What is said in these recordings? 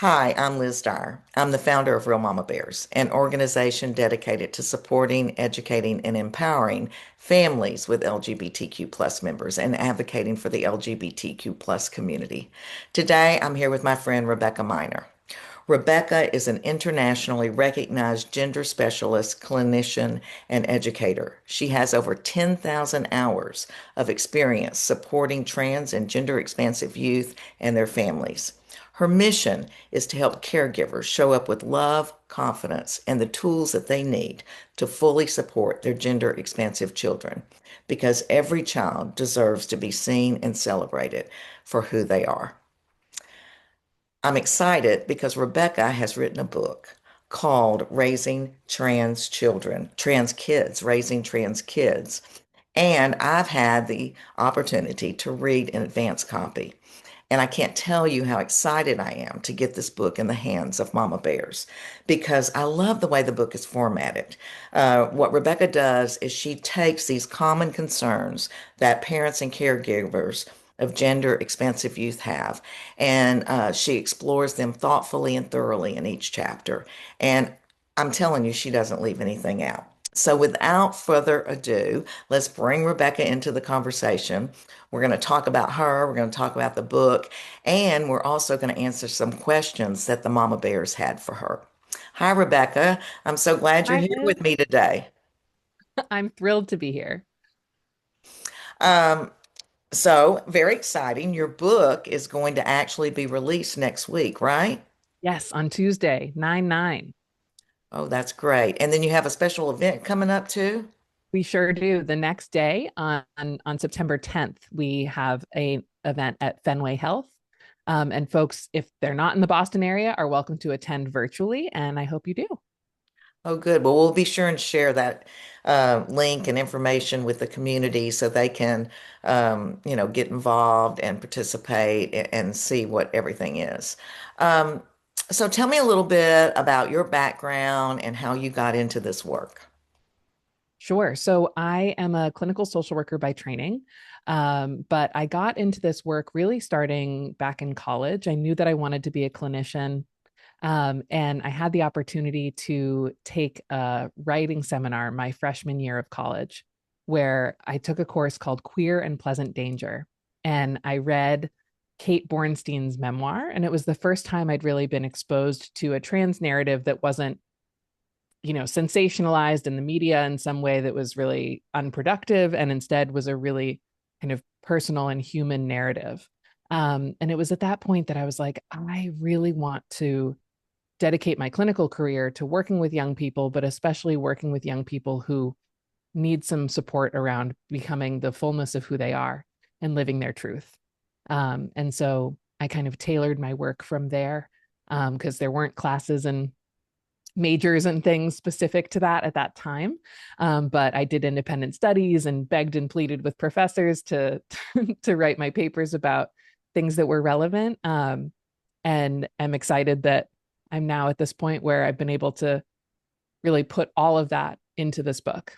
Hi, I'm Liz Dyer. I'm the founder of Real Mama Bears, an organization dedicated to supporting, educating, and empowering families with LGBTQ plus members and advocating for the LGBTQ plus community. Today, I'm here with my friend Rebecca Miner. Rebecca is an internationally recognized gender specialist, clinician, and educator. She has over 10,000 hours of experience supporting trans and gender expansive youth and their families. Her mission is to help caregivers show up with love, confidence, and the tools that they need to fully support their gender expansive children because every child deserves to be seen and celebrated for who they are. I'm excited because Rebecca has written a book called Raising Trans Children, Trans Kids, Raising Trans Kids. And I've had the opportunity to read an advance copy. And I can't tell you how excited I am to get this book in the hands of Mama Bears because I love the way the book is formatted. What Rebecca does is she takes these common concerns that parents and caregivers of gender expansive youth have, and she explores them thoughtfully and thoroughly in each chapter. And I'm telling you, she doesn't leave anything out. So, without further ado, let's bring Rebecca into the conversation. We're going to talk about her, we're going to talk about the book, and we're also going to answer some questions that the Mama Bears had for her. Hi, Rebecca. I'm so glad you're Hi, here Liz. with me today. I'm thrilled to be here. Um, very exciting. Your book is going to actually be released next week, right? Yes, on Tuesday, 9/9. Oh, that's great. And then you have a special event coming up too? We sure do. The next day on September 10th, we have a event at Fenway Health. And folks, if they're not in the Boston area, are welcome to attend virtually. And I hope you do. Oh, good. Well, we'll be sure and share that link and information with the community so they can, get involved and participate and see what everything is. Um, so tell me a little bit about your background and how you got into this work. Sure. So I am a clinical social worker by training, but I got into this work really starting back in college. I knew that I wanted to be a clinician. And I had the opportunity to take a writing seminar my freshman year of college, where I took a course called Queer and Pleasant Danger. And I read Kate Bornstein's memoir. And it was the first time I'd really been exposed to a trans narrative that wasn't, sensationalized in the media in some way that was really unproductive and instead was a really kind of personal and human narrative. And it was at that point that I was like, I really want to dedicate my clinical career to working with young people, but especially working with young people who need some support around becoming the fullness of who they are and living their truth. And so I kind of tailored my work from there because there weren't classes and majors and things specific to that at that time. But I did independent studies and begged and pleaded with professors to to write my papers about things that were relevant. And I'm excited that I'm now at this point where I've been able to really put all of that into this book.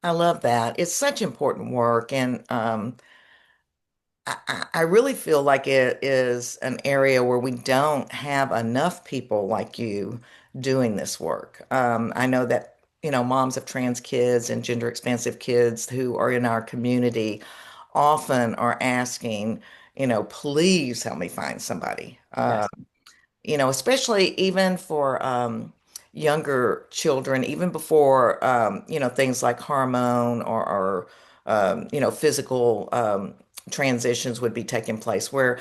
I love that. It's such important work, and I really feel like it is an area where we don't have enough people like you doing this work. I know that, moms of trans kids and gender expansive kids who are in our community often are asking, please help me find somebody. Yes. Especially even for younger children, even before, things like hormone or physical transitions would be taking place, where,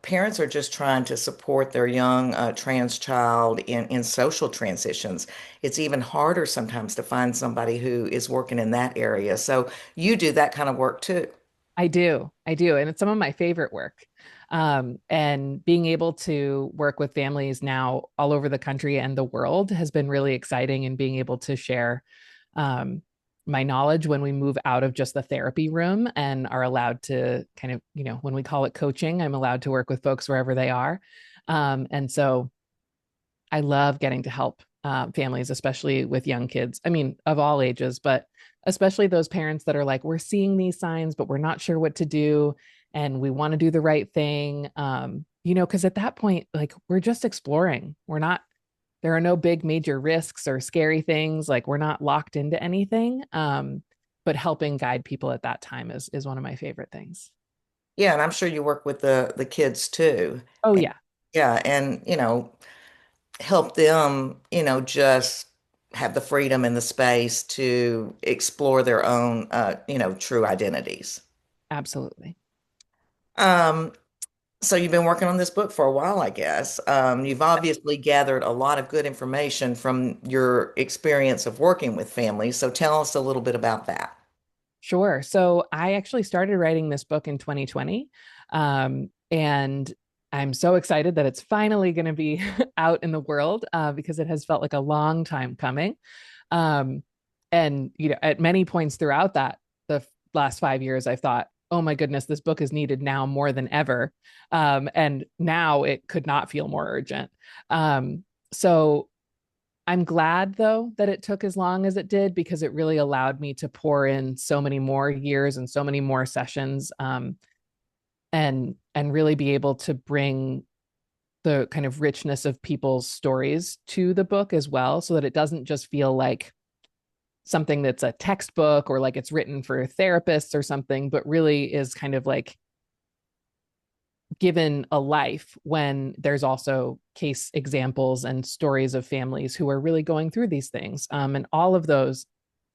parents are just trying to support their young trans child in social transitions. It's even harder sometimes to find somebody who is working in that area. So you do that kind of work too. I do. I do. And it's some of my favorite work. And being able to work with families now all over the country and the world has been really exciting, and being able to share um, my knowledge when we move out of just the therapy room and are allowed to kind of, when we call it coaching, I'm allowed to work with folks wherever they are. And so I love getting to help families, especially with young kids. I mean, of all ages, but especially those parents that are like, we're seeing these signs, but we're not sure what to do. And we want to do the right thing. because at that point, like we're just exploring. We're not, there are no big major risks or scary things. Like we're not locked into anything. But helping guide people at that time is one of my favorite things. Yeah, and I'm sure you work with the kids too. Oh And, yeah, yeah, and help them, just have the freedom and the space to explore their own, true identities. absolutely. Um, so you've been working on this book for a while, I guess. You've obviously gathered a lot of good information from your experience of working with families. So tell us a little bit about that. Sure. So I actually started writing this book in 2020. And I'm so excited that it's finally going to be out in the world because it has felt like a long time coming. Um, and, at many points throughout the last 5 years, I thought, oh my goodness, this book is needed now more than ever. And now it could not feel more urgent. So I'm glad though that it took as long as it did because it really allowed me to pour in so many more years and so many more sessions, and really be able to bring the kind of richness of people's stories to the book as well, so that it doesn't just feel like something that's a textbook or like it's written for therapists or something, but really is kind of like given a life when there's also case examples and stories of families who are really going through these things. And all of those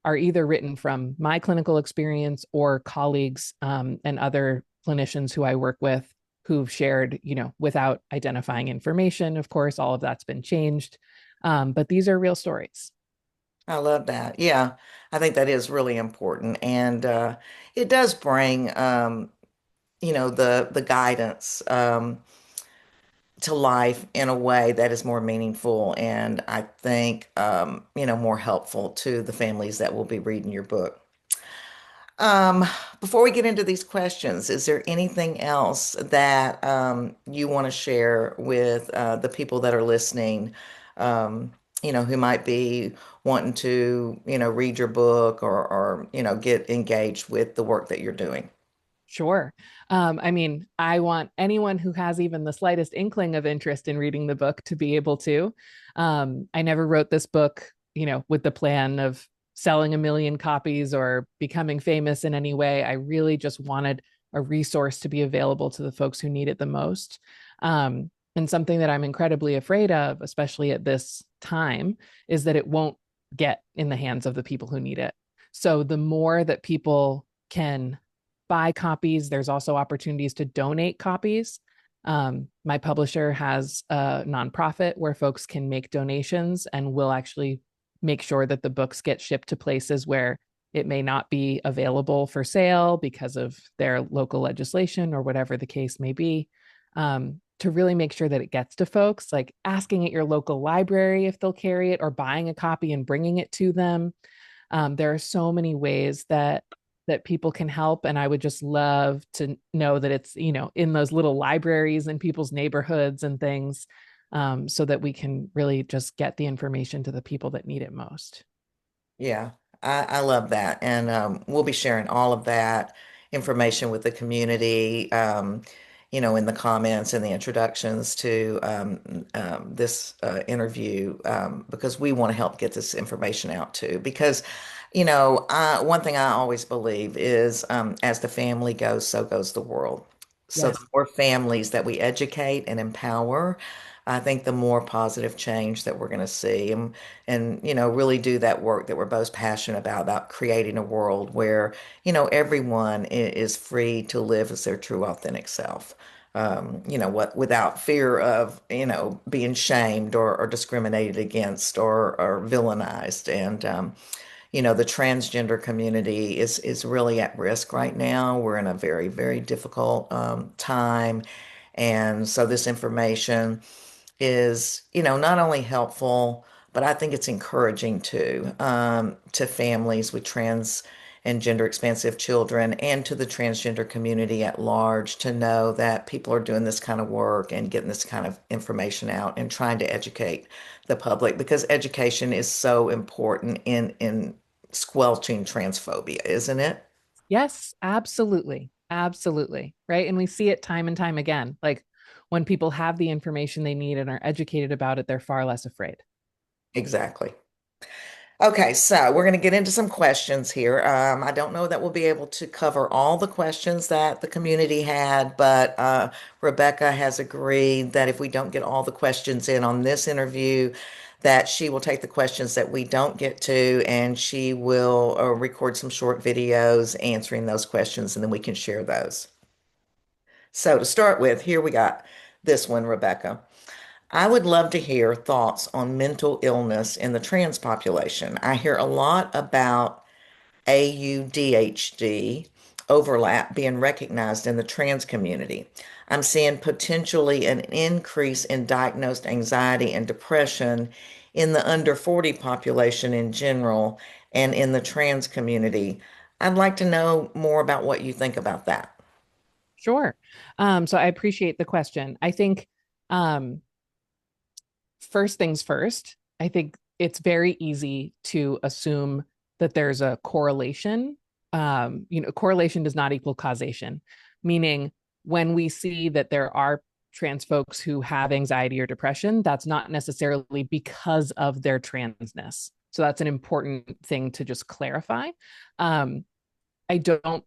are either written from my clinical experience or colleagues and other clinicians who I work with who've shared, without identifying information. Of course, all of that's been changed. But these are real stories. I love that. Yeah, I think that is really important. And it does bring, the guidance to life in a way that is more meaningful and I think, more helpful to the families that will be reading your book. Um, Before we get into these questions, is there anything else that you want to share with the people that are listening, who might be wanting to, read your book or, get engaged with the work that you're doing? Sure. I mean, I want anyone who has even the slightest inkling of interest in reading the book to be able to. I never wrote this book, with the plan of selling 1 million copies or becoming famous in any way. I really just wanted a resource to be available to the folks who need it the most. And something that I'm incredibly afraid of, especially at this time, is that it won't get in the hands of the people who need it. So the more that people can buy copies. There's also opportunities to donate copies. My publisher has a nonprofit where folks can make donations, and we'll actually make sure that the books get shipped to places where it may not be available for sale because of their local legislation or whatever the case may be. To really make sure that it gets to folks, like asking at your local library if they'll carry it or buying a copy and bringing it to them. There are so many ways that people can help, and I would just love to know that it's in those little libraries in people's neighborhoods and things, so that we can really just get the information to the people that need it most. Yeah, I love that. And we'll be sharing all of that information with the community, in the comments and the introductions to this interview, because we want to help get this information out too. Because, one thing I always believe is as the family goes, so goes the world. So the Yes. more families that we educate and empower, I think the more positive change that we're going to see. And really do that work that we're both passionate about creating a world where everyone is free to live as their true authentic self, what without fear of being shamed or discriminated against or villainized. And the transgender community is really at risk right now. We're in a very, very difficult time, and so this information is, not only helpful, but I think it's encouraging too, to families with trans and gender expansive children and to the transgender community at large to know that people are doing this kind of work and getting this kind of information out and trying to educate the public because education is so important in squelching transphobia, isn't it? Yes, absolutely. Absolutely. Right. And we see it time and time again. Like when people have the information they need and are educated about it, they're far less afraid. Exactly. Okay, so we're going to get into some questions here. I don't know that we'll be able to cover all the questions that the community had, but Rebecca has agreed that if we don't get all the questions in on this interview, that she will take the questions that we don't get to and she will record some short videos answering those questions and then we can share those. So to start with, here we got this one, Rebecca. I would love to hear thoughts on mental illness in the trans population. I hear a lot about AUDHD overlap being recognized in the trans community. I'm seeing potentially an increase in diagnosed anxiety and depression in the under 40 population in general and in the trans community. I'd like to know more about what you think about that. Sure. So I appreciate the question. I think um, first things first, I think it's very easy to assume that there's a correlation. Correlation does not equal causation, meaning when we see that there are trans folks who have anxiety or depression, that's not necessarily because of their transness. So that's an important thing to just clarify. Um, I don't,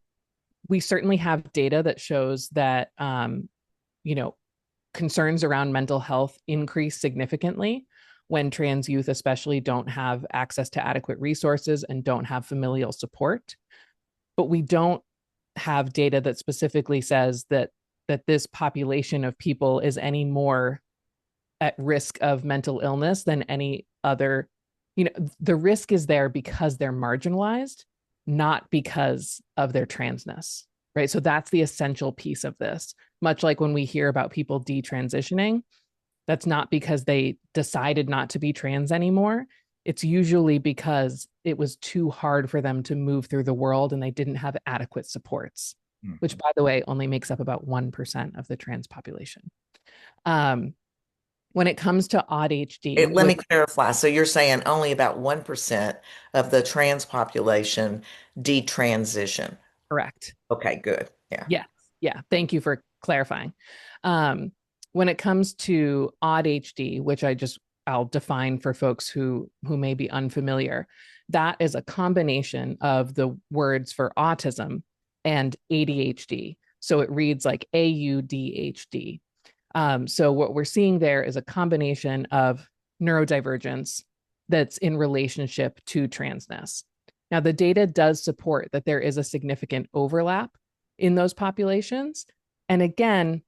we certainly have data that shows that, you know, concerns around mental health increase significantly when trans youth especially don't have access to adequate resources and don't have familial support, but we don't have data that specifically says that this population of people is any more at risk of mental illness than any other. The risk is there because they're marginalized, not because of their transness, right? So that's the essential piece of this. Much like when we hear about people detransitioning, that's not because they decided not to be trans anymore. It's usually because it was too hard for them to move through the world and they didn't have adequate supports, which, Mhm. by the way, only makes up about 1% of the trans population. Um, when it comes to ADHD, Let which me clarify. So you're saying only about 1% of the trans population detransition. correct. Okay, good. Yeah. Yes. Yeah. Thank you for clarifying. Um, when it comes to ADHD, which I'll define for folks who may be unfamiliar, that is a combination of the words for autism and ADHD. So it reads like AUDHD. So what we're seeing there is a combination of neurodivergence that's in relationship to transness. Now, the data does support that there is a significant overlap in those populations. And again,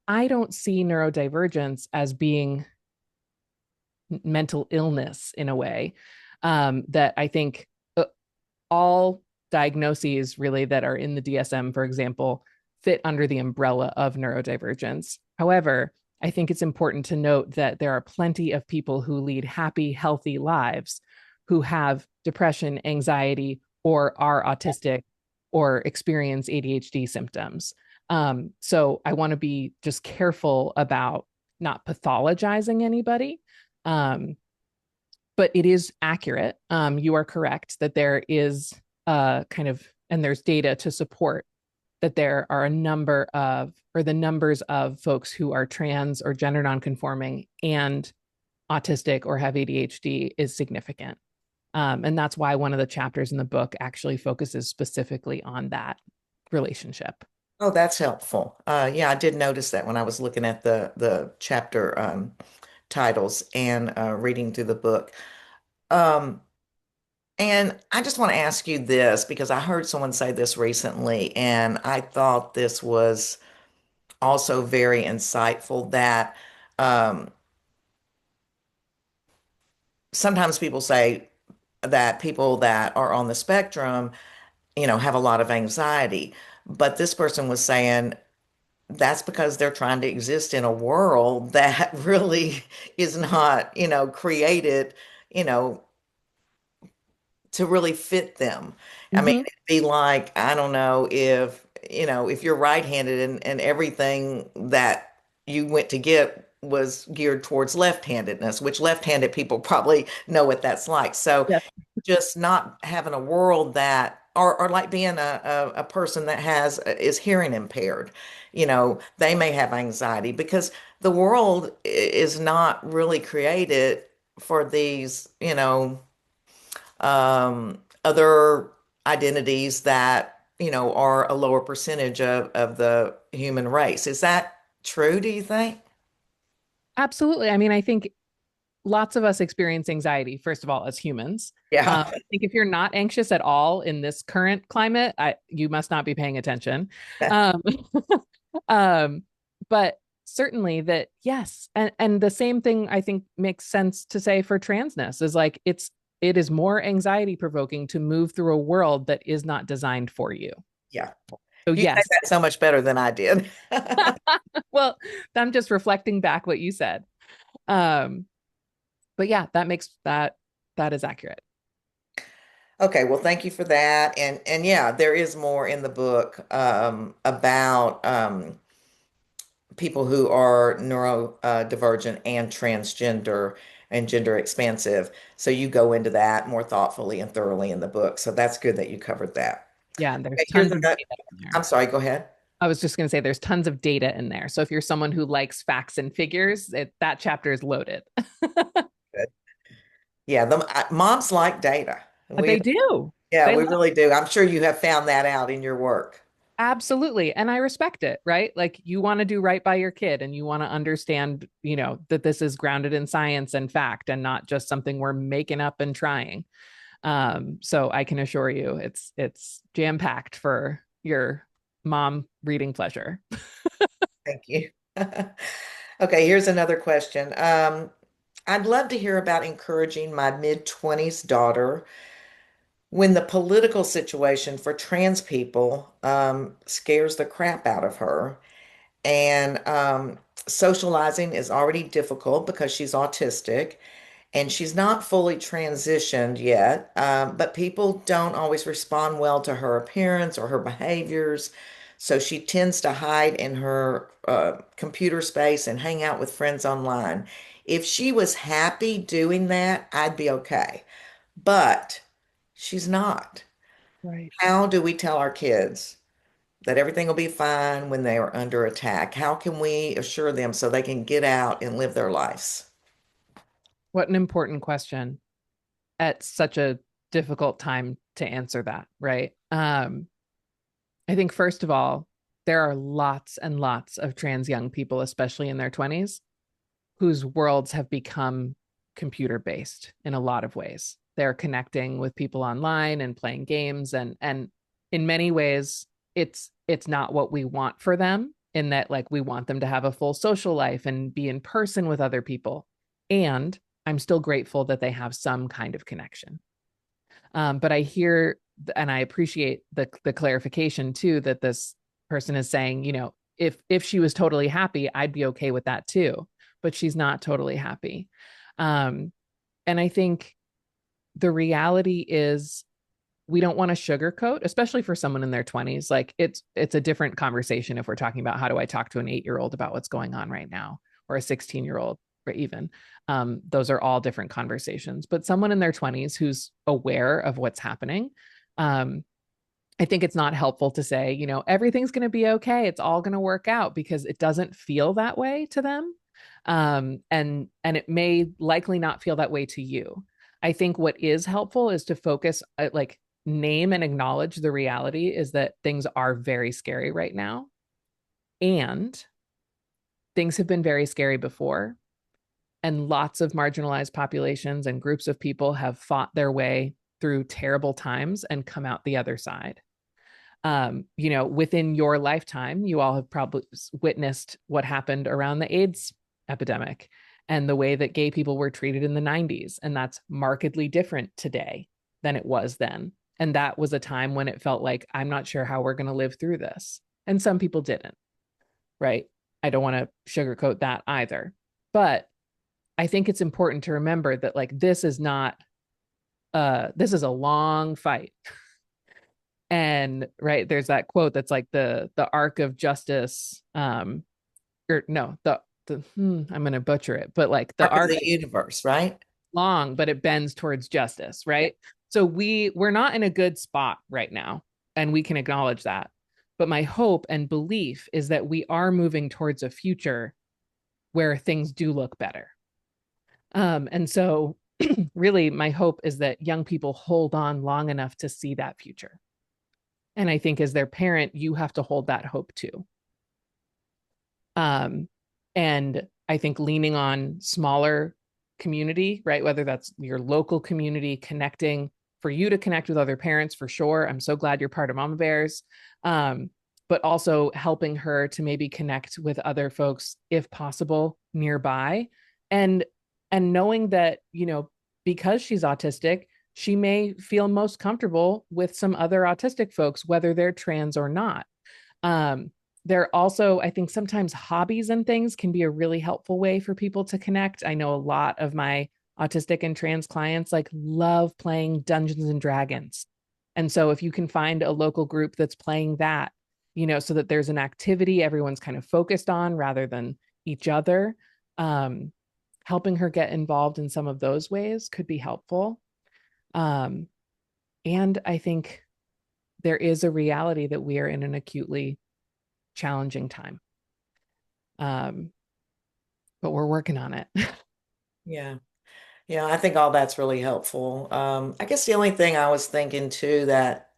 I don't see neurodivergence as being mental illness in a way that I think all diagnoses really that are in the DSM, for example, fit under the umbrella of neurodivergence. However, I think it's important to note that there are plenty of people who lead happy, healthy lives who have depression, anxiety, or are autistic or experience ADHD symptoms. So I want to be just careful about not pathologizing anybody. Um, but it is accurate. You are correct that there is and there's data to support that there are a number of, or the numbers of folks who are trans or gender nonconforming and autistic or have ADHD is significant. And that's why one of the chapters in the book actually focuses specifically on that relationship. Oh, that's helpful. Yeah, I did notice that when I was looking at the chapter titles and reading through the book. Um, and I just want to ask you this because I heard someone say this recently, and I thought this was also very insightful that um, sometimes people say that people that are on the spectrum, have a lot of anxiety. But this person was saying that's because they're trying to exist in a world that really is not, created, you know, to really fit them. I mean, Mm-hmm. it'd be like, I don't know if you're right-handed and everything that you went to get was geared towards left-handedness, which left-handed people probably know what that's like. So Yes. just not having a world that or like being a person that has is hearing impaired. They may have anxiety because the world is not really created for these, other identities that, are a lower percentage of the human race. Is that true, do you think? Absolutely. I mean, I think lots of us experience anxiety, first of all, as humans. Yeah. I think if you're not anxious at all in this current climate, you must not be paying attention. Um, um, but certainly that, yes. And the same thing I think makes sense to say for transness is like it is more anxiety provoking to move through a world that is not designed for you. Yeah. So You say yes. that so much better than I did. Well, I'm just reflecting back what you said. Um, but yeah, that is accurate. Okay, well, thank you for that. And yeah, there is more in the book about people who are neurodivergent and transgender and gender expansive. So you go into that more thoughtfully and thoroughly in the book. So that's good that you covered that. Yeah, and there's Okay, here's tons of another. data in there. I'm sorry, go ahead. I was just going to say there's tons of data in there. So if you're someone who likes facts and figures, that chapter is loaded. Good. Yeah, the moms like data. We They do. Yeah, They we love really do. I'm sure you have found that out in your work. absolutely. And I respect it, right? Like you want to do right by your kid and you want to understand, that this is grounded in science and fact and not just something we're making up and trying. So I can assure you it's jam-packed for your mom reading pleasure. Thank you. Okay, here's another question. I'd love to hear about encouraging my mid-20s daughter when the political situation for trans people scares the crap out of her. And socializing is already difficult because she's autistic and she's not fully transitioned yet. But people don't always respond well to her appearance or her behaviors. So she tends to hide in her computer space and hang out with friends online. If she was happy doing that, I'd be okay. But she's not. Right. How do we tell our kids that everything will be fine when they are under attack? How can we assure them so they can get out and live their lives? What an important question at such a difficult time to answer that, right? I think first of all, there are lots and lots of trans young people, especially in their 20s, whose worlds have become computer based in a lot of ways. They're connecting with people online and playing games and in many ways it's not what we want for them in that like we want them to have a full social life and be in person with other people. And I'm still grateful that they have some kind of connection. But I hear and I appreciate the clarification too that this person is saying, if she was totally happy, I'd be okay with that too. But she's not totally happy. Um, and I think the reality is we don't want to sugarcoat, especially for someone in their 20s. Like it's a different conversation if we're talking about how do I talk to an 8-year-old about what's going on right now, or a 16-year-old, or even those are all different conversations. But someone in their 20s who's aware of what's happening, um, I think it's not helpful to say, everything's going to be okay. It's all going to work out because it doesn't feel that way to them. And it may likely not feel that way to you. I think what is helpful is to focus, like name and acknowledge the reality is that things are very scary right now. And things have been very scary before. And lots of marginalized populations and groups of people have fought their way through terrible times and come out the other side. Within your lifetime, you all have probably witnessed what happened around the AIDS epidemic and the way that gay people were treated in the 90s. And that's markedly different today than it was then. And that was a time when it felt like, I'm not sure how we're going to live through this. And some people didn't, right? I don't want to sugarcoat that either. But I think it's important to remember that like this is not this is a long fight. And right, there's that quote that's like the arc of justice, or no, I'm gonna butcher it, but like the Arc of arc the universe, right? long, but it bends towards justice, Yeah. right? So we're not in a good spot right now, and we can acknowledge that. But my hope and belief is that we are moving towards a future where things do look better. And so really my hope is that young people hold on long enough to see that future. And I think as their parent, you have to hold that hope too. Um, and I think leaning on smaller community, right? Whether that's your local community, connecting for you to connect with other parents for sure. I'm so glad you're part of Mama Bears. But also helping her to maybe connect with other folks if possible nearby. And knowing that, because she's autistic, she may feel most comfortable with some other autistic folks, whether they're trans or not. Um, there also, I think sometimes hobbies and things can be a really helpful way for people to connect. I know a lot of my autistic and trans clients like love playing Dungeons and Dragons. And so if you can find a local group that's playing that, so that there's an activity everyone's kind of focused on rather than each other, um, helping her get involved in some of those ways could be helpful. Um, and I think there is a reality that we are in an acutely challenging time. Um, but we're working on it. Yeah. Yeah, I think all that's really helpful. I guess the only thing I was thinking too that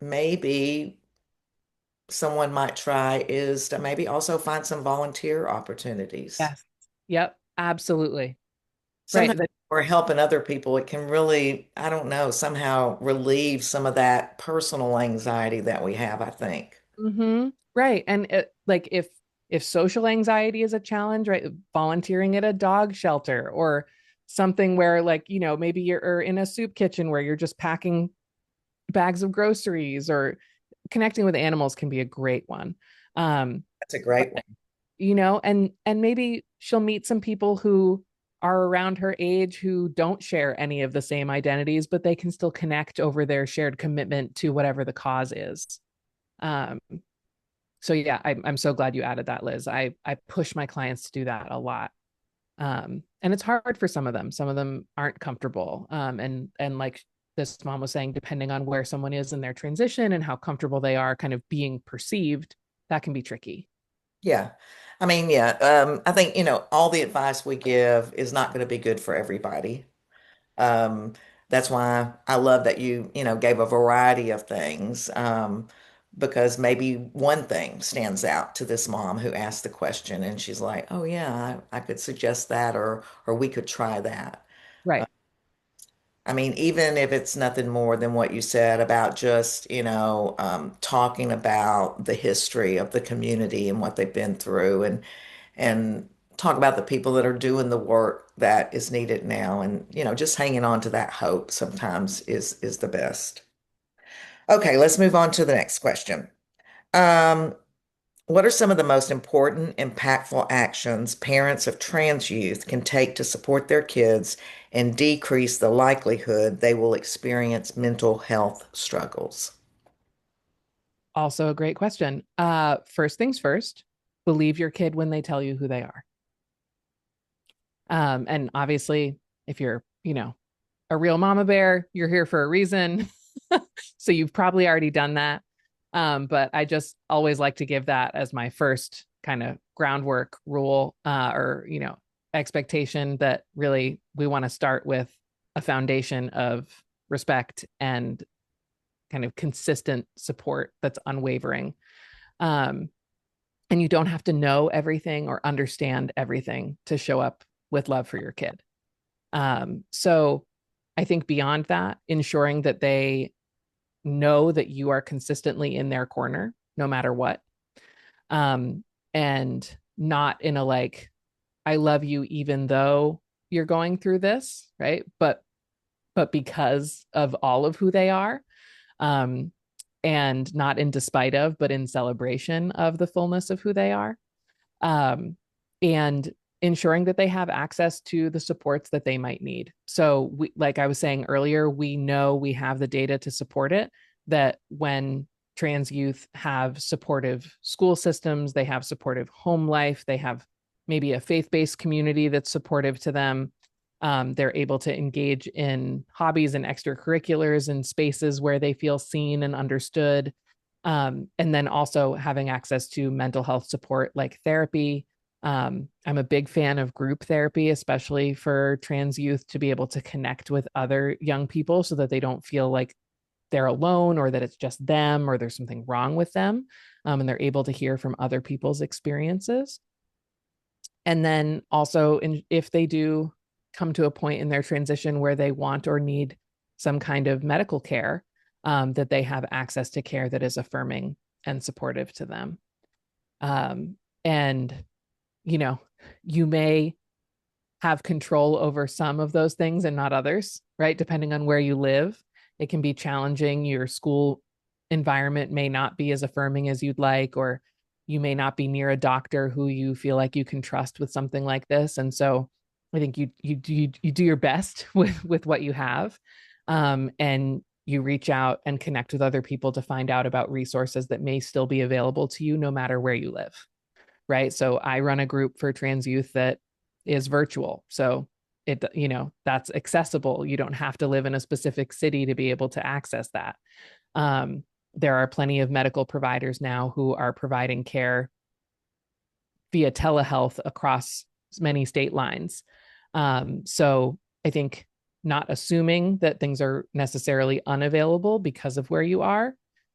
maybe someone might try is to maybe also find some volunteer opportunities. Yes. Yep. Absolutely. Right. Sometimes we're helping other people, it can really, I don't know, somehow relieve some of that personal anxiety that we have, I think. Right. And like if social anxiety is a challenge, right? Volunteering at a dog shelter or something where like, maybe you're in a soup kitchen where you're just packing bags of groceries or connecting with animals can be a great one. Um, That's a great one. and maybe she'll meet some people who are around her age who don't share any of the same identities, but they can still connect over their shared commitment to whatever the cause is. Um, so yeah, I'm so glad you added that, Liz. I push my clients to do that a lot. And it's hard for some of them. Some of them aren't comfortable. And like this mom was saying, depending on where someone is in their transition and how comfortable they are kind of being perceived, that can be tricky. Yeah. I mean, yeah, I think, all the advice we give is not going to be good for everybody. Um, that's why I love that you gave a variety of things, because maybe one thing stands out to this mom who asked the question and she's like, oh yeah, I could suggest that or we could try that. Right. I mean, even if it's nothing more than what you said about just, talking about the history of the community and what they've been through and talk about the people that are doing the work that is needed now and, just hanging on to that hope sometimes is the best. Okay, let's move on to the next question. Um, what are some of the most important, impactful actions parents of trans youth can take to support their kids and decrease the likelihood they will experience mental health struggles? Also a great question. First things first, believe your kid when they tell you who they are. And obviously, if you're, a real mama bear, you're here for a reason. So you've probably already done that. But I just always like to give that as my first kind of groundwork rule, or, expectation that really we want to start with a foundation of respect and kind of consistent support that's unwavering. Um, and you don't have to know everything or understand everything to show up with love for your kid. So I think beyond that, ensuring that they know that you are consistently in their corner, no matter what. Um, and not in a like, I love you even though you're going through this, right? But because of all of who they are. Um, and not in despite of, but in celebration of the fullness of who they are. Um, and ensuring that they have access to the supports that they might need. So, like I was saying earlier, we know we have the data to support it, that when trans youth have supportive school systems, they have supportive home life, they have maybe a faith based community that's supportive to them. They're able to engage in hobbies and extracurriculars and spaces where they feel seen and understood. And then also having access to mental health support like therapy. I'm a big fan of group therapy, especially for trans youth, to be able to connect with other young people so that they don't feel like they're alone or that it's just them or there's something wrong with them. And they're able to hear from other people's experiences. And then also, if they do come to a point in their transition where they want or need some kind of medical care, that they have access to care that is affirming and supportive to them. And, you know, you may have control over some of those things and not others, right? Depending on where you live, it can be challenging. Your school environment may not be as affirming as you'd like, or you may not be near a doctor who you feel like you can trust with something like this. And so I think you do your best with what you have, and you reach out and connect with other people to find out about resources that may still be available to you no matter where you live, right? So I run a group for trans youth that is virtual. So that's accessible. You don't have to live in a specific city to be able to access that. Um, there are plenty of medical providers now who are providing care via telehealth across many state lines. So I think not assuming that things are necessarily unavailable because of where you are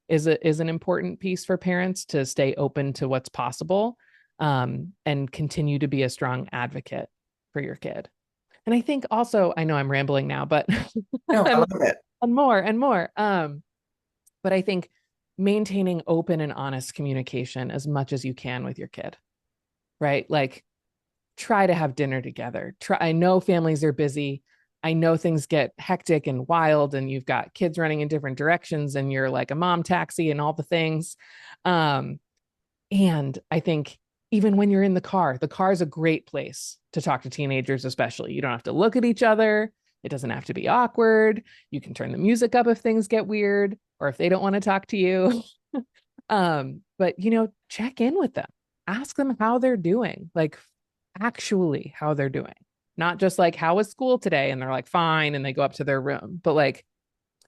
is an important piece for parents to stay open to what's possible, and continue to be a strong advocate for your kid. And I think also, I know I'm rambling now, but No, I and, love it. and more and more. But I think maintaining open and honest communication as much as you can with your kid, right? Like, try to have dinner together. I know families are busy. I know things get hectic and wild, and you've got kids running in different directions, and you're like a mom taxi and all the things. Um, and I think even when you're in the car is a great place to talk to teenagers, especially. You don't have to look at each other. It doesn't have to be awkward. You can turn the music up if things get weird or if they don't want to talk to you. But check in with them. Ask them how they're doing, like actually how they're doing. Not just like, how was school today? And they're like, fine, and they go up to their room, but like,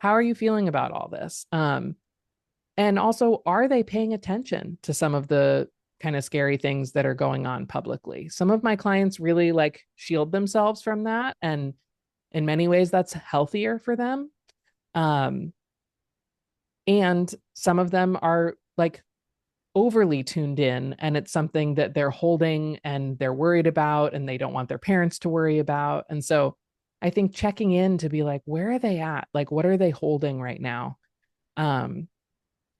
how are you feeling about all this? And also, are they paying attention to some of the kind of scary things that are going on publicly? Some of my clients really like shield themselves from that. And in many ways, that's healthier for them. Um, and some of them are like overly tuned in, and it's something that they're holding and they're worried about and they don't want their parents to worry about. And so I think checking in to be like, where are they at? Like, what are they holding right now? Um,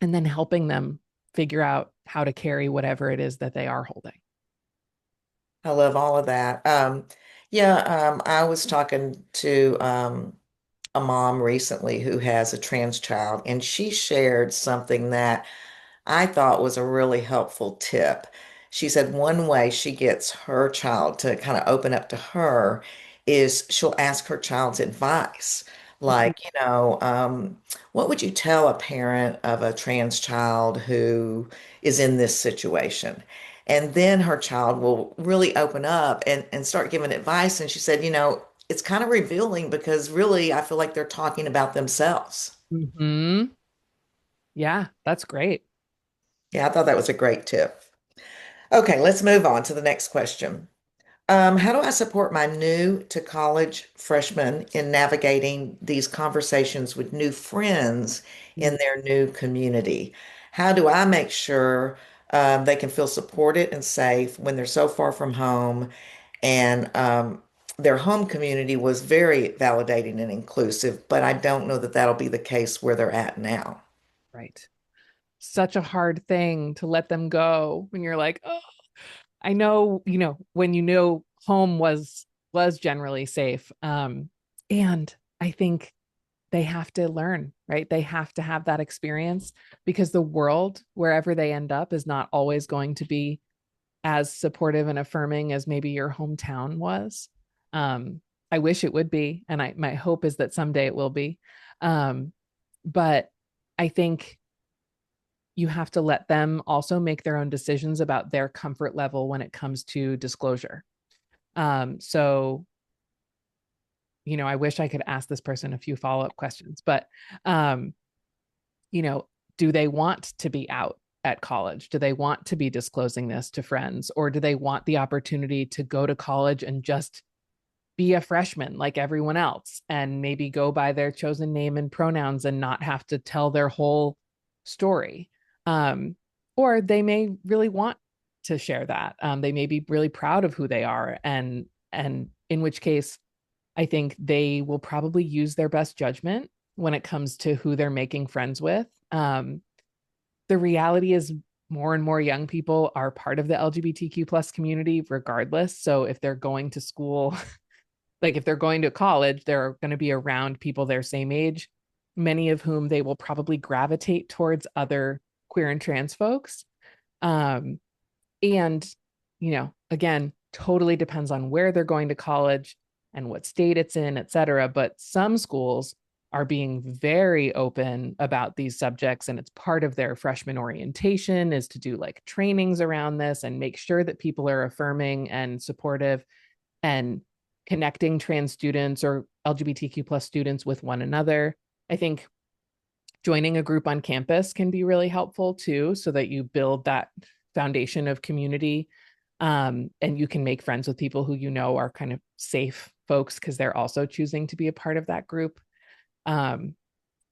and then helping them figure out how to carry whatever it is that they are holding. I love all of that. Yeah, I was talking to a mom recently who has a trans child, and she shared something that I thought was a really helpful tip. She said one way she gets her child to kind of open up to her is she'll ask her child's advice. Like, what would you tell a parent of a trans child who is in this situation? And then her child will really open up and start giving advice. And she said, it's kind of revealing because really I feel like they're talking about themselves. Mm-hmm. Yeah, that's great. Yeah, I thought that was a great tip. Okay, let's move on to the next question. How do I support my new to college freshmen in navigating these conversations with new friends in their new community? How do I make sure they can feel supported and safe when they're so far from home and their home community was very validating and inclusive, but I don't know that that'll be the case where they're at now. Right. Such a hard thing to let them go when you're like, oh, I know, when home was generally safe. And I think they have to learn, right? They have to have that experience because the world, wherever they end up, is not always going to be as supportive and affirming as maybe your hometown was. I wish it would be, and my hope is that someday it will be. Um, but I think you have to let them also make their own decisions about their comfort level when it comes to disclosure. So I wish I could ask this person a few follow-up questions, but um, you know, do they want to be out at college? Do they want to be disclosing this to friends? Or do they want the opportunity to go to college and just be a freshman like everyone else and maybe go by their chosen name and pronouns and not have to tell their whole story? Um, or they may really want to share that. They may be really proud of who they are, and in which case, I think they will probably use their best judgment when it comes to who they're making friends with. The reality is more and more young people are part of the LGBTQ plus community regardless. So if they're going to school, like if they're going to college, they're going to be around people their same age, many of whom they will probably gravitate towards other queer and trans folks. Um, and, again, totally depends on where they're going to college and what state it's in, et cetera. But some schools are being very open about these subjects, and it's part of their freshman orientation is to do like trainings around this and make sure that people are affirming and supportive and connecting trans students or LGBTQ plus students with one another. I think joining a group on campus can be really helpful too, so that you build that foundation of community. And you can make friends with people who are kind of safe folks because they're also choosing to be a part of that group. Um,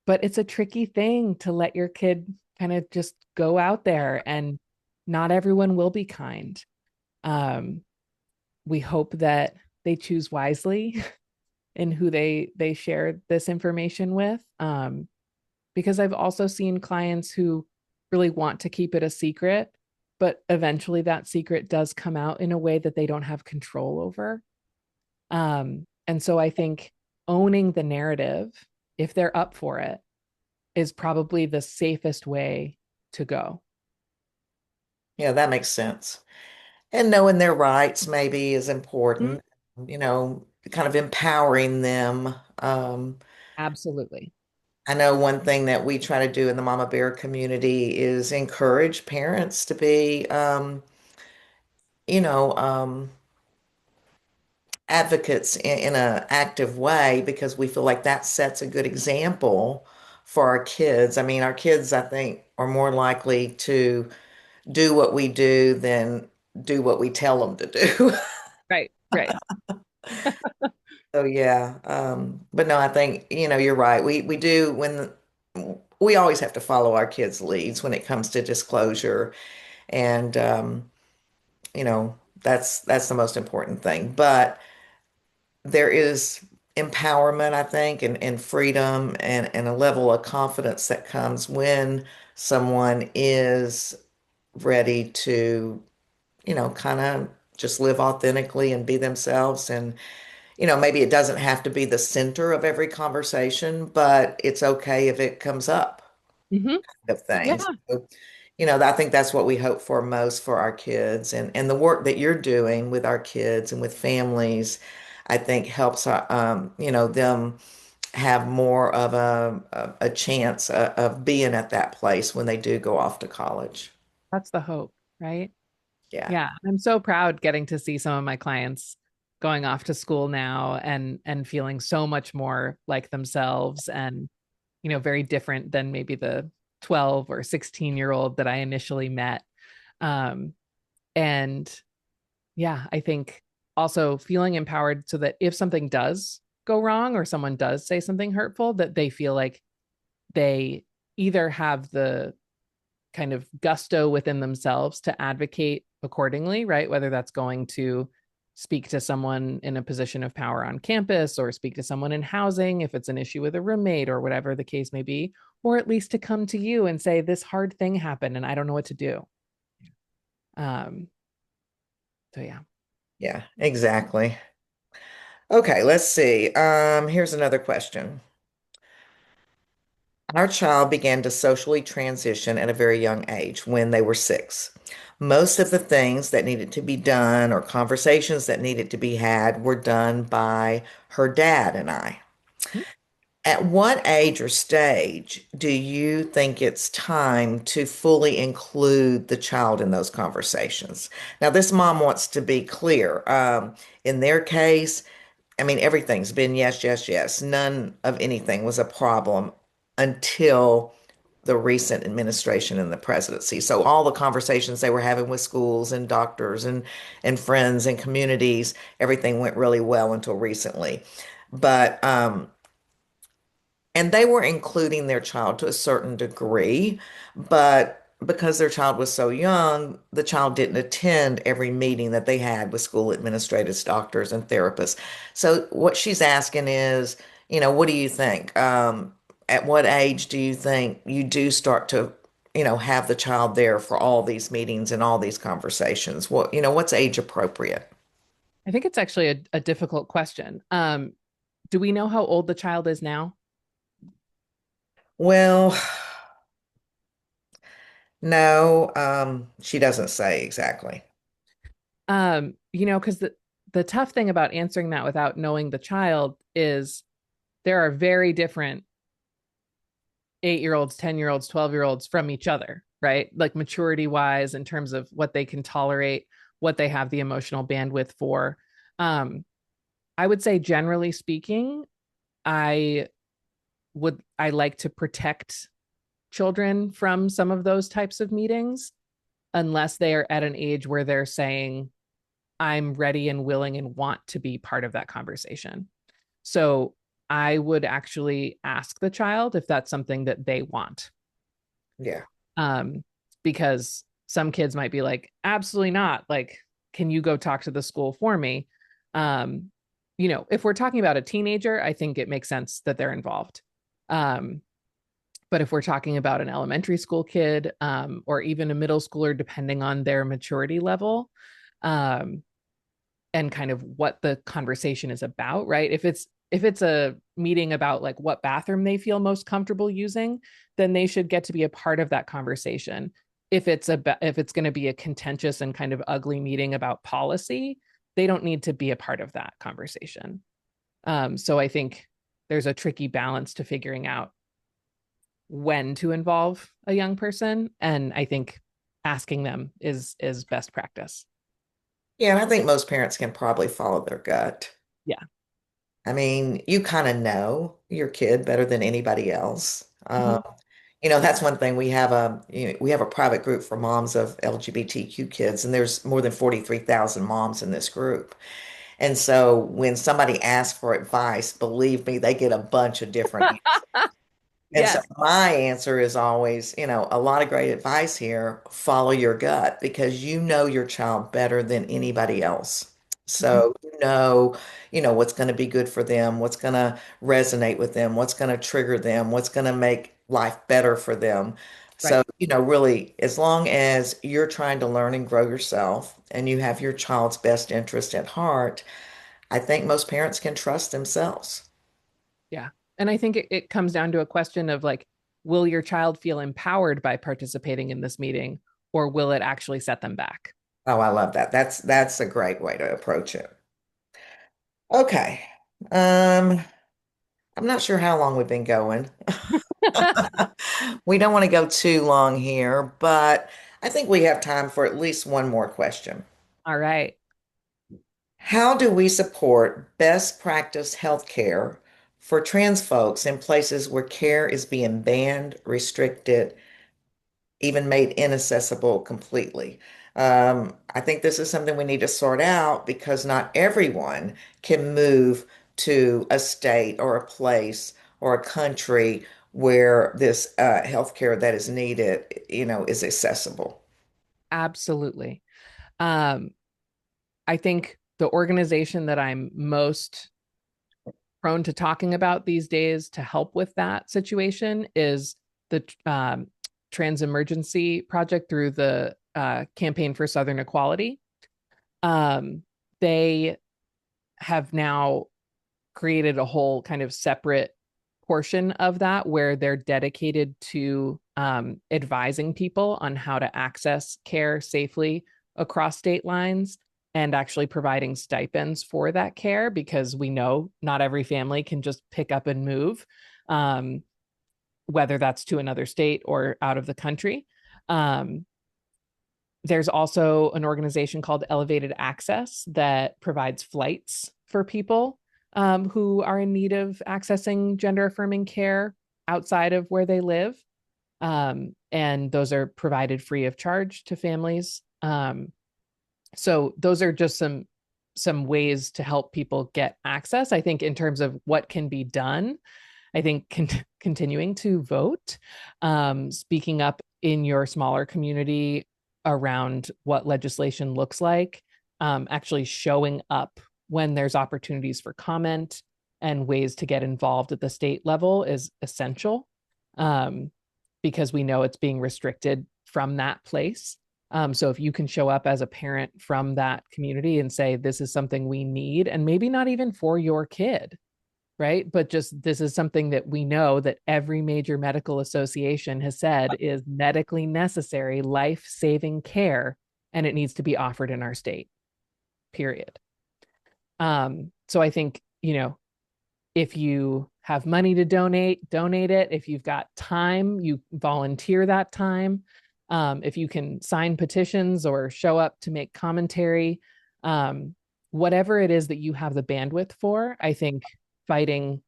but it's a tricky thing to let your kid kind of just go out there, and not everyone will be kind. Um, we hope that they choose wisely in who they share this information with. Because I've also seen clients who really want to keep it a secret, but eventually that secret does come out in a way that they don't have control over. And so I think owning the narrative, if they're up for it, is probably the safest way to go. Yeah, that makes sense. And knowing their rights maybe is Mm, important, kind of empowering them. absolutely. I know one thing that we try to do in the Mama Bear community is encourage parents to be, you know, advocates in an active way because we feel like that sets a good example for our kids. I mean, our kids, I think, are more likely to do what we do than do what we tell them to do. Right, right. So yeah, but no, I think you're right. We do we always have to follow our kids' leads when it comes to disclosure, and that's the most important thing. But there is empowerment, I think, and freedom and a level of confidence that comes when someone is ready to, kind of just live authentically and be themselves. And, maybe it doesn't have to be the center of every conversation, but it's okay if it comes up Hmm. of things. Yeah. So, I think that's what we hope for most for our kids, and the work that you're doing with our kids and with families, I think helps them have more of a chance of being at that place when they do go off to college. That's the hope, right? Yeah. Yeah, I'm so proud getting to see some of my clients going off to school now and feeling so much more like themselves, and very different than maybe the 12 or 16-year-old that I initially met. Um and yeah, I think also feeling empowered so that if something does go wrong or someone does say something hurtful, that they feel like they either have the kind of gusto within themselves to advocate accordingly, right? Whether that's going to speak to someone in a position of power on campus or speak to someone in housing if it's an issue with a roommate or whatever the case may be, or at least to come to you and say, this hard thing happened and I don't know what to do. Um, so yeah. Yeah, exactly. Okay, let's see. Here's another question. Our child began to socially transition at a very young age when they were 6. Most of the things that needed to be done or conversations that needed to be had were done by her dad and I. At what age or stage do you think it's time to fully include the child in those conversations? Now, this mom wants to be clear. In their case, I mean, everything's been yes, yes, yes. None of anything was a problem until the recent administration and the presidency. So all the conversations they were having with schools and doctors and friends and communities, everything went really well until recently. But and they were including their child to a certain degree, but because their child was so young, the child didn't attend every meeting that they had with school administrators, doctors, and therapists. So what she's asking is, what do you think? At what age do you think you do start to, have the child there for all these meetings and all these conversations? What's age appropriate? I think it's actually a difficult question. Do we know how old the child is now? Well, no, she doesn't say exactly. Because the tough thing about answering that without knowing the child is there are very different 8-year-olds, 10-year-olds, 12-year-olds from each other, right? Like maturity wise, in terms of what they can tolerate, what they have the emotional bandwidth for. Um, I would say, generally speaking, I I like to protect children from some of those types of meetings unless they are at an age where they're saying, I'm ready and willing and want to be part of that conversation. So I would actually ask the child if that's something that they want. Yeah. Um, because some kids might be like, absolutely not. Like, can you go talk to the school for me? Um, if we're talking about a teenager, I think it makes sense that they're involved. Um, but if we're talking about an elementary school kid, or even a middle schooler, depending on their maturity level, um, and kind of what the conversation is about, right? If it's a meeting about like what bathroom they feel most comfortable using, then they should get to be a part of that conversation. If it's going to be a contentious and kind of ugly meeting about policy, they don't need to be a part of that conversation. So I think there's a tricky balance to figuring out when to involve a young person, and I think asking them is best practice. Yeah, and I think most parents can probably follow their gut. Yeah. I mean, you kind of know your kid better than anybody else. Mhm. That's one thing. We have a private group for moms of LGBTQ kids, and there's more than 43,000 moms in this group. And so when somebody asks for advice, believe me, they get a bunch of different. And so Yes. my answer is always, a lot of great advice here. Follow your gut because you know your child better than anybody else. Mhm. So what's going to be good for them, what's going to resonate with them, what's going to trigger them, what's going to make life better for them. Right. So, really, as long as you're trying to learn and grow yourself and you have your child's best interest at heart, I think most parents can trust themselves. Yeah. And I think it comes down to a question of like, will your child feel empowered by participating in this meeting, or will it actually set them back? Oh, I love that. That's a great way to approach it. Okay. Um, I'm not sure how long we've been going. We don't want to go too long here, but I think we have time for at least one more question. All right. How do we support best practice healthcare for trans folks in places where care is being banned, restricted, even made inaccessible completely? I think this is something we need to sort out because not everyone can move to a state or a place or a country where this healthcare that is needed, is accessible. Absolutely. Um, I think the organization that I'm most prone to talking about these days to help with that situation is the Trans Emergency Project through the Campaign for Southern Equality. They have now created a whole kind of separate portion of that where they're dedicated to advising people on how to access care safely across state lines and actually providing stipends for that care because we know not every family can just pick up and move, um, whether that's to another state or out of the country. Um, there's also an organization called Elevated Access that provides flights for people who are in need of accessing gender affirming care outside of where they live. And those are provided free of charge to families. So those are just some ways to help people get access. I think in terms of what can be done, I think continuing to vote, speaking up in your smaller community around what legislation looks like, actually showing up when there's opportunities for comment and ways to get involved at the state level is essential, um, because we know it's being restricted from that place. So if you can show up as a parent from that community and say, this is something we need, and maybe not even for your kid, right? But just this is something that we know that every major medical association has said is medically necessary, life-saving care, and it needs to be offered in our state, period. So I think, if you have money to donate it. If you've got time, you volunteer that time. If you can sign petitions or show up to make commentary, whatever it is that you have the bandwidth for, I think fighting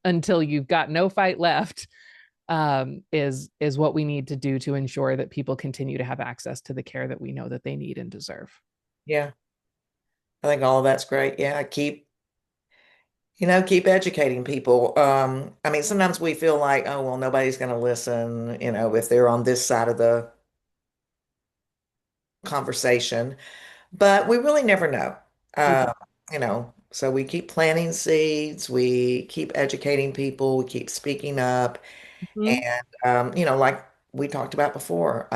until you've got no fight left, is what we need to do to ensure that people continue to have access to the care that we know that they need and deserve. Yeah, I think all of that's great. Yeah, keep educating people. I mean, sometimes we feel like, oh, well, nobody's going to listen, if they're on this side of the conversation, but we really never know. We Uh, so we keep planting seeds, we keep educating people, we keep speaking up. Mhm. And, like we talked about before,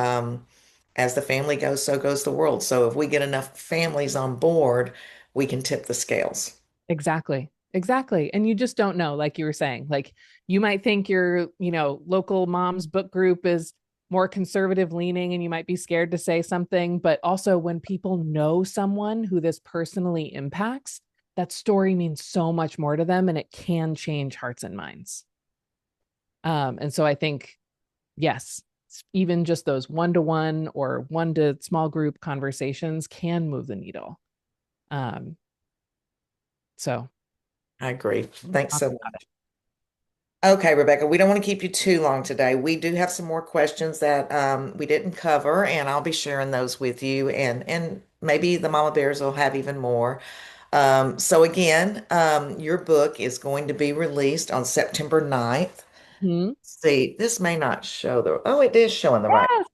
as the family goes, so goes the world. So if we get enough families on board, we can tip the scales. Exactly. Exactly. And you just don't know, like you were saying, like you might think your, local mom's book group is more conservative leaning and you might be scared to say something. But also, when people know someone who this personally impacts, that story means so much more to them and it can change hearts and minds. And so I think, yes, even just those one-to-one or one to small group conversations can move the needle. Um, so I agree. Thanks talk so about it. much. Okay, Rebecca, we don't want to keep you too long today. We do have some more questions that we didn't cover, and I'll be sharing those with you, and maybe the Mama Bears will have even more. So again, your book is going to be released on September 9th. Hmm. See, this may not show oh, it is showing the right.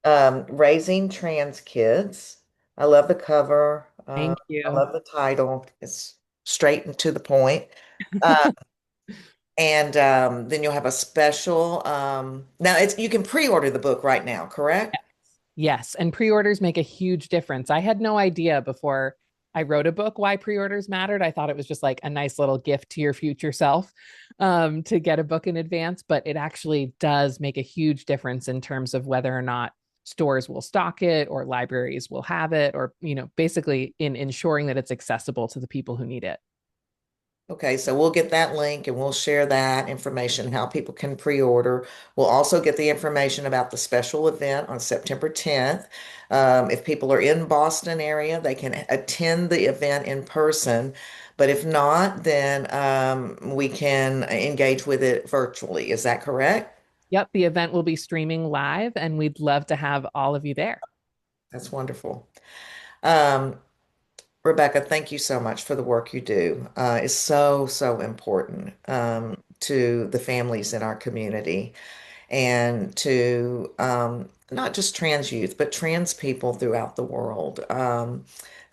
Yes. Raising Trans Kids. I love the cover. Thank I you. love the title. It's straight and to the point. Uh, and then you'll have a special. Now you can pre-order the book right now, correct? Yes, and pre-orders make a huge difference. I had no idea before I wrote a book why pre-orders mattered. I thought it was just like a nice little gift to your future self, to get a book in advance, but it actually does make a huge difference in terms of whether or not stores will stock it or libraries will have it, or basically in ensuring that it's accessible to the people who need it. Okay, so we'll get that link and we'll share that information, how people can pre-order. We'll also get the information about the special event on September 10th. If people are in Boston area, they can attend the event in person. But if not, then we can engage with it virtually. Is that correct? Yep, the event will be streaming live, and we'd love to have all of you there. That's wonderful. Um, Rebecca, thank you so much for the work you do. It's so, so important to the families in our community and to not just trans youth, but trans people throughout the world.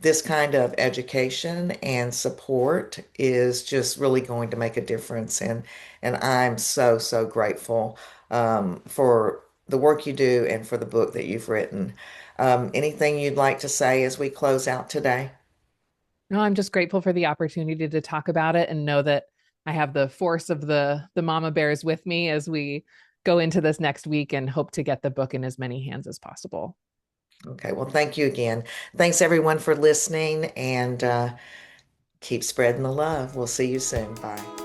This kind of education and support is just really going to make a difference. And I'm so, so grateful for the work you do and for the book that you've written. Anything you'd like to say as we close out today? No, I'm just grateful for the opportunity to talk about it and know that I have the force of the mama bears with me as we go into this next week and hope to get the book in as many hands as possible. Okay, well, thank you again. Thanks everyone for listening and keep spreading the love. We'll see you soon. Bye.